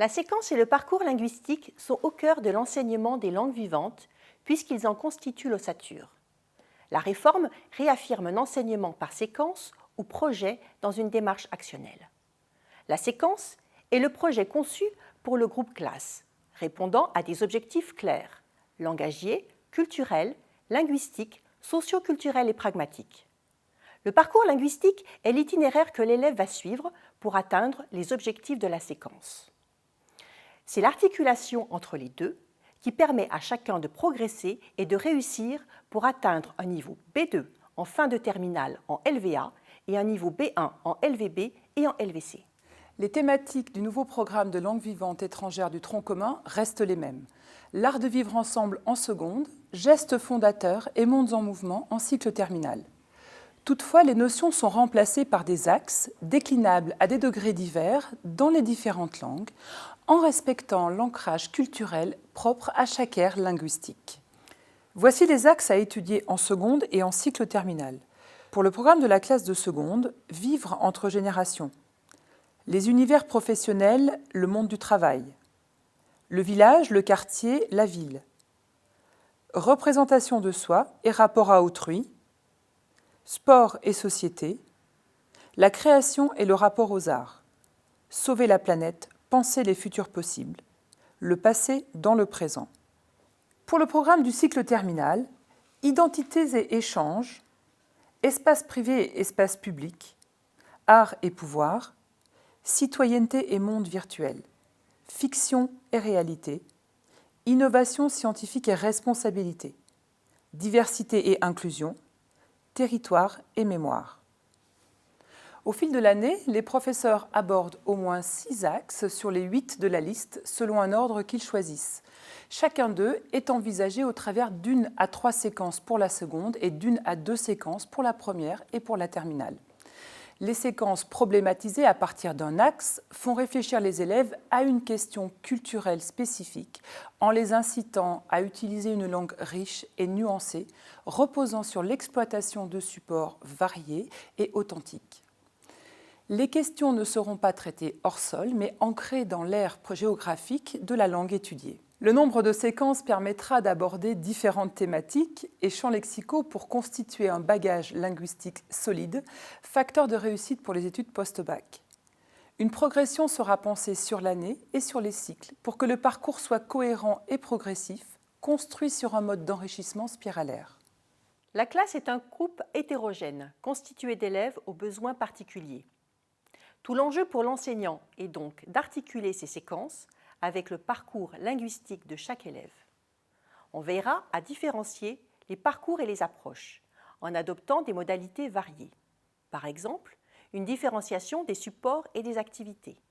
La séquence et le parcours linguistique sont au cœur de l'enseignement des langues vivantes puisqu'ils en constituent l'ossature. La réforme réaffirme un enseignement par séquence ou projet dans une démarche actionnelle. La séquence est le projet conçu pour le groupe classe, répondant à des objectifs clairs, langagiers, culturels, linguistiques, socioculturels et pragmatiques. Le parcours linguistique est l'itinéraire que l'élève va suivre pour atteindre les objectifs de la séquence. C'est l'articulation entre les deux qui permet à chacun de progresser et de réussir pour atteindre un niveau B2 en fin de terminale en LVA et un niveau B1 en LVB et en LVC. Les thématiques du nouveau programme de langue vivante étrangère du tronc commun restent les mêmes. L'art de vivre ensemble en seconde, gestes fondateurs et mondes en mouvement en cycle terminal. Toutefois, les notions sont remplacées par des axes déclinables à des degrés divers dans les différentes langues, en respectant l'ancrage culturel propre à chaque aire linguistique. Voici les axes à étudier en seconde et en cycle terminal. Pour le programme de la classe de seconde, vivre entre générations. Les univers professionnels, le monde du travail. Le village, le quartier, la ville. Représentation de soi et rapport à autrui. Sport et société. La création et le rapport aux arts. Sauver la planète, penser les futurs possibles. Le passé dans le présent. Pour le programme du cycle terminal, identités et échanges, espace privé et espace public, art et pouvoir, citoyenneté et monde virtuel, fiction et réalité, innovation scientifique et responsabilité, diversité et inclusion, territoire et mémoire. Au fil de l'année, les professeurs abordent au moins 6 axes sur les 8 de la liste selon un ordre qu'ils choisissent. Chacun d'eux est envisagé au travers d'1 à 3 séquences pour la seconde et d'1 à 2 séquences pour la première et pour la terminale. Les séquences problématisées à partir d'un axe font réfléchir les élèves à une question culturelle spécifique en les incitant à utiliser une langue riche et nuancée, reposant sur l'exploitation de supports variés et authentiques. Les questions ne seront pas traitées hors sol, mais ancrées dans l'aire géographique de la langue étudiée. Le nombre de séquences permettra d'aborder différentes thématiques et champs lexicaux pour constituer un bagage linguistique solide, facteur de réussite pour les études post-bac. Une progression sera pensée sur l'année et sur les cycles pour que le parcours soit cohérent et progressif, construit sur un mode d'enrichissement spiralaire. La classe est un groupe hétérogène, constitué d'élèves aux besoins particuliers. Tout l'enjeu pour l'enseignant est donc d'articuler ces séquences avec le parcours linguistique de chaque élève. On veillera à différencier les parcours et les approches en adoptant des modalités variées. Par exemple, une différenciation des supports et des activités,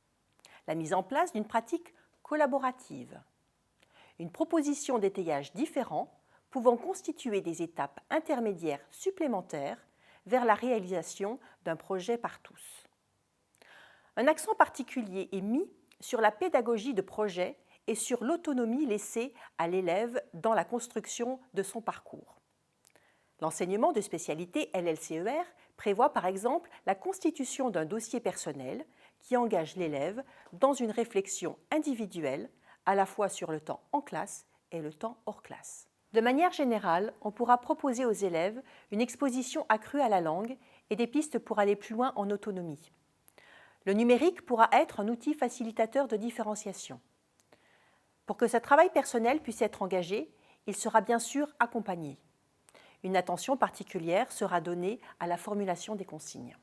la mise en place d'une pratique collaborative, une proposition d'étayage différent pouvant constituer des étapes intermédiaires supplémentaires vers la réalisation d'un projet par tous. Un accent particulier est mis sur la pédagogie de projet et sur l'autonomie laissée à l'élève dans la construction de son parcours. L'enseignement de spécialité LLCER prévoit par exemple la constitution d'un dossier personnel qui engage l'élève dans une réflexion individuelle à la fois sur le temps en classe et le temps hors classe. De manière générale, on pourra proposer aux élèves une exposition accrue à la langue et des pistes pour aller plus loin en autonomie. Le numérique pourra être un outil facilitateur de différenciation. Pour que ce travail personnel puisse être engagé, il sera bien sûr accompagné. Une attention particulière sera donnée à la formulation des consignes.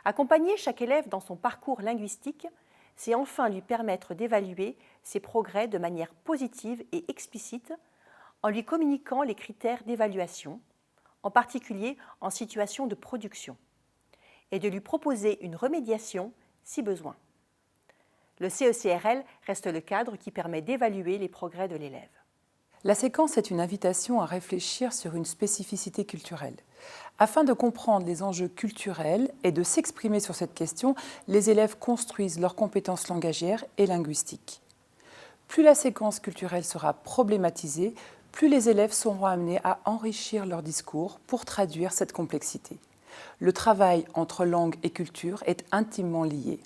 Accompagner chaque élève dans son parcours linguistique, c'est enfin lui permettre d'évaluer ses progrès de manière positive et explicite en lui communiquant les critères d'évaluation, en particulier en situation de production, et de lui proposer une remédiation si besoin. Le CECRL reste le cadre qui permet d'évaluer les progrès de l'élève. La séquence est une invitation à réfléchir sur une spécificité culturelle. Afin de comprendre les enjeux culturels et de s'exprimer sur cette question, les élèves construisent leurs compétences langagières et linguistiques. Plus la séquence culturelle sera problématisée, plus les élèves seront amenés à enrichir leur discours pour traduire cette complexité. Le travail entre langue et culture est intimement lié.